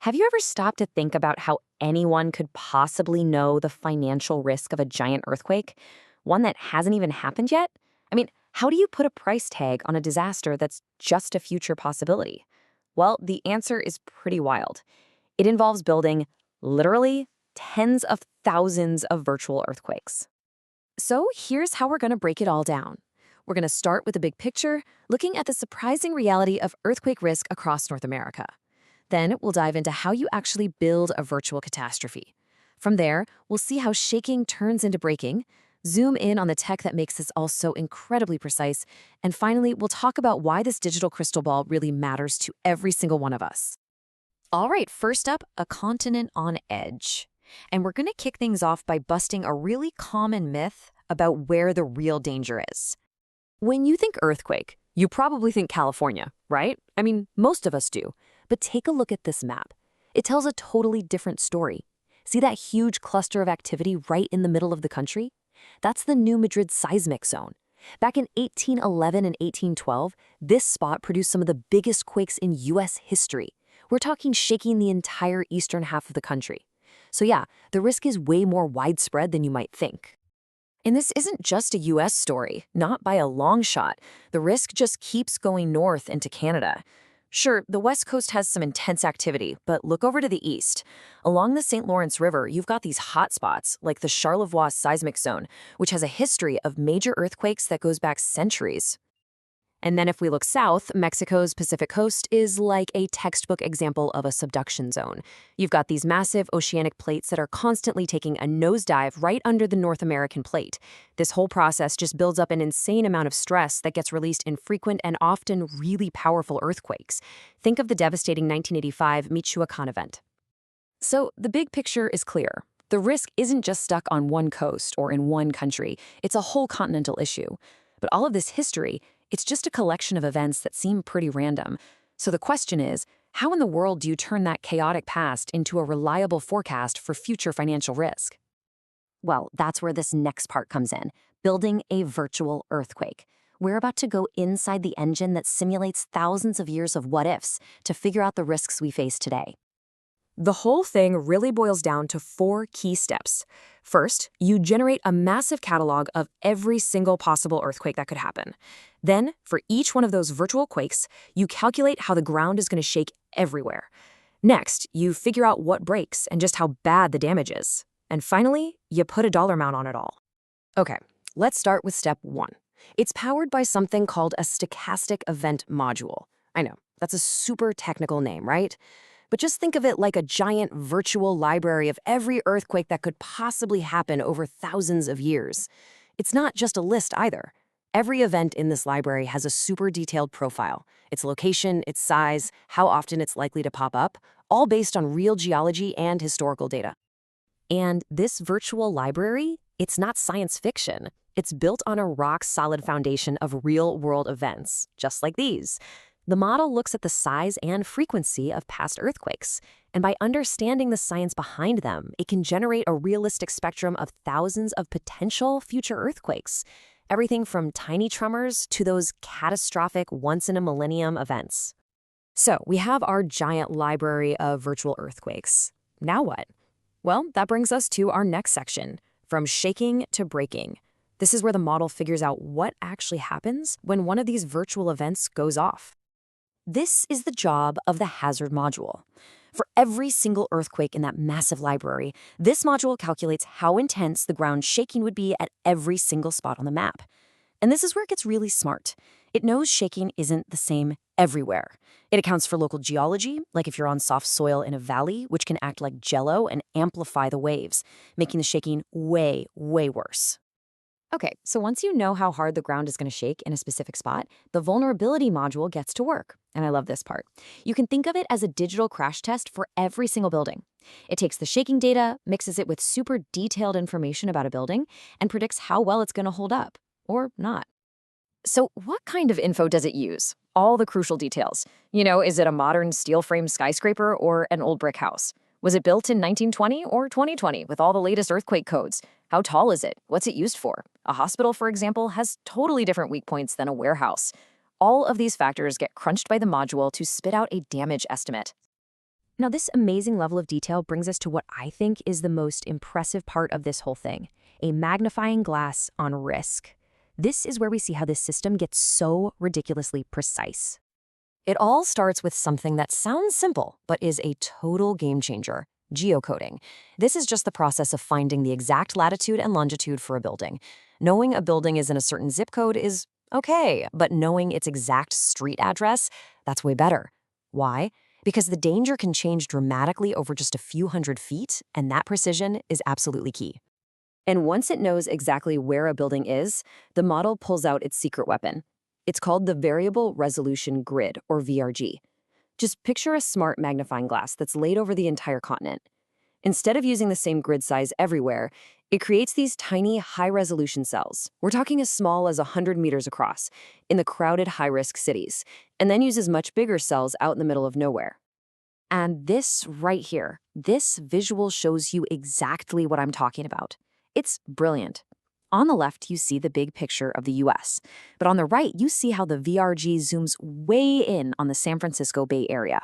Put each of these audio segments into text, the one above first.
Have you ever stopped to think about how anyone could possibly know the financial risk of a giant earthquake? One that hasn't even happened yet? I mean, how do you put a price tag on a disaster that's just a future possibility? Well, the answer is pretty wild. It involves building literally tens of thousands of virtual earthquakes. So here's how we're going to break it all down. We're going to start with the big picture, looking at the surprising reality of earthquake risk across North America. Then we'll dive into how you actually build a virtual catastrophe. From there, we'll see how shaking turns into breaking, zoom in on the tech that makes this all so incredibly precise, and finally, we'll talk about why this digital crystal ball really matters to every single one of us. All right, first up, a continent on edge. And we're going to kick things off by busting a really common myth about where the real danger is. When you think earthquake, you probably think California, right? I mean, most of us do. But take a look at this map. It tells a totally different story. See that huge cluster of activity right in the middle of the country? That's the New Madrid seismic zone. Back in 1811 and 1812, this spot produced some of the biggest quakes in U.S. history. We're talking shaking the entire eastern half of the country. So yeah, the risk is way more widespread than you might think. And this isn't just a U.S. story, not by a long shot. The risk just keeps going north into Canada. Sure, the West Coast has some intense activity, but look over to the east. Along the St. Lawrence River, you've got these hot spots, like the Charlevoix seismic zone, which has a history of major earthquakes that goes back centuries. And then if we look south, Mexico's Pacific coast is like a textbook example of a subduction zone. You've got these massive oceanic plates that are constantly taking a nosedive right under the North American plate. This whole process just builds up an insane amount of stress that gets released in frequent and often really powerful earthquakes. Think of the devastating 1985 Michoacan event. So the big picture is clear. The risk isn't just stuck on one coast or in one country. It's a whole continental issue. But all of this history, it's just a collection of events that seem pretty random. So the question is, how in the world do you turn that chaotic past into a reliable forecast for future financial risk? Well, that's where this next part comes in, building a virtual earthquake. We're about to go inside the engine that simulates thousands of years of what-ifs to figure out the risks we face today. The whole thing really boils down to 4 key steps. First, you generate a massive catalog of every single possible earthquake that could happen. Then, for each one of those virtual quakes, you calculate how the ground is going to shake everywhere. Next, you figure out what breaks and just how bad the damage is. And finally, you put a dollar amount on it all. Okay, let's start with step 1. It's powered by something called a stochastic event module. I know, that's a super technical name, right? But just think of it like a giant virtual library of every earthquake that could possibly happen over thousands of years. It's not just a list either. Every event in this library has a super detailed profile, its location, its size, how often it's likely to pop up, all based on real geology and historical data. And this virtual library, it's not science fiction. It's built on a rock-solid foundation of real-world events, just like these. The model looks at the size and frequency of past earthquakes, and by understanding the science behind them, it can generate a realistic spectrum of thousands of potential future earthquakes, everything from tiny tremors to those catastrophic once-in-a-millennium events. So we have our giant library of virtual earthquakes. Now what? Well, that brings us to our next section, from shaking to breaking. This is where the model figures out what actually happens when one of these virtual events goes off. This is the job of the hazard module. For every single earthquake in that massive library, this module calculates how intense the ground shaking would be at every single spot on the map. And this is where it gets really smart. It knows shaking isn't the same everywhere. It accounts for local geology, like if you're on soft soil in a valley, which can act like jello and amplify the waves, making the shaking way, way worse. Okay, so once you know how hard the ground is going to shake in a specific spot, the vulnerability module gets to work. And I love this part. You can think of it as a digital crash test for every single building. It takes the shaking data, mixes it with super detailed information about a building, and predicts how well it's going to hold up, or not. So what kind of info does it use? All the crucial details. Is it a modern steel frame skyscraper or an old brick house? Was it built in 1920 or 2020 with all the latest earthquake codes? How tall is it? What's it used for? A hospital, for example, has totally different weak points than a warehouse. All of these factors get crunched by the module to spit out a damage estimate. Now, this amazing level of detail brings us to what I think is the most impressive part of this whole thing, a magnifying glass on risk. This is where we see how this system gets so ridiculously precise. It all starts with something that sounds simple, but is a total game changer: geocoding. This is just the process of finding the exact latitude and longitude for a building. Knowing a building is in a certain zip code is okay, but knowing its exact street address, that's way better. Why? Because the danger can change dramatically over just a few hundred feet, and that precision is absolutely key. And once it knows exactly where a building is, the model pulls out its secret weapon. It's called the Variable Resolution Grid, or VRG. Just picture a smart magnifying glass that's laid over the entire continent. Instead of using the same grid size everywhere, it creates these tiny, high-resolution cells. We're talking as small as 100 meters across, in the crowded, high-risk cities, and then uses much bigger cells out in the middle of nowhere. And this right here, this visual shows you exactly what I'm talking about. It's brilliant. On the left, you see the big picture of the US, but on the right, you see how the VRG zooms way in on the San Francisco Bay Area.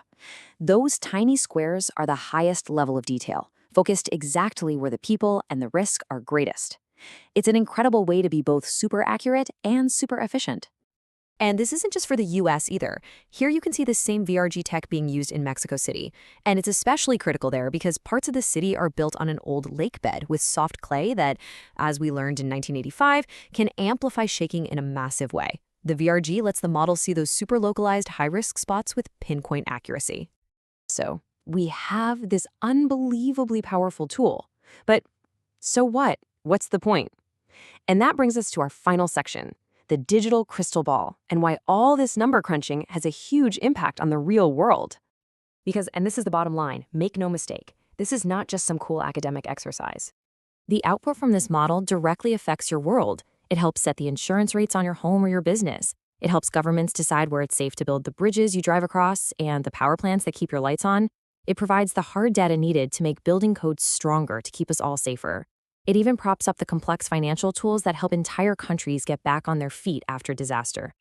Those tiny squares are the highest level of detail, focused exactly where the people and the risk are greatest. It's an incredible way to be both super accurate and super efficient. And this isn't just for the US either. Here you can see the same VRG tech being used in Mexico City. And it's especially critical there because parts of the city are built on an old lake bed with soft clay that, as we learned in 1985, can amplify shaking in a massive way. The VRG lets the model see those super localized high-risk spots with pinpoint accuracy. So we have this unbelievably powerful tool. But so what? What's the point? And that brings us to our final section: the digital crystal ball, and why all this number crunching has a huge impact on the real world. Because, and this is the bottom line, make no mistake, this is not just some cool academic exercise. The output from this model directly affects your world. It helps set the insurance rates on your home or your business. It helps governments decide where it's safe to build the bridges you drive across and the power plants that keep your lights on. It provides the hard data needed to make building codes stronger to keep us all safer. It even props up the complex financial tools that help entire countries get back on their feet after disaster.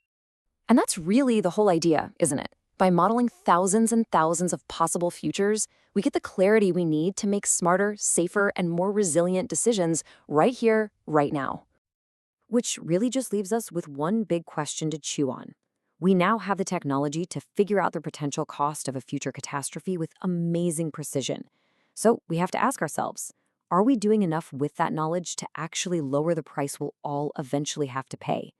And that's really the whole idea, isn't it? By modeling thousands and thousands of possible futures, we get the clarity we need to make smarter, safer, and more resilient decisions right here, right now. Which really just leaves us with one big question to chew on. We now have the technology to figure out the potential cost of a future catastrophe with amazing precision. So we have to ask ourselves, are we doing enough with that knowledge to actually lower the price we'll all eventually have to pay?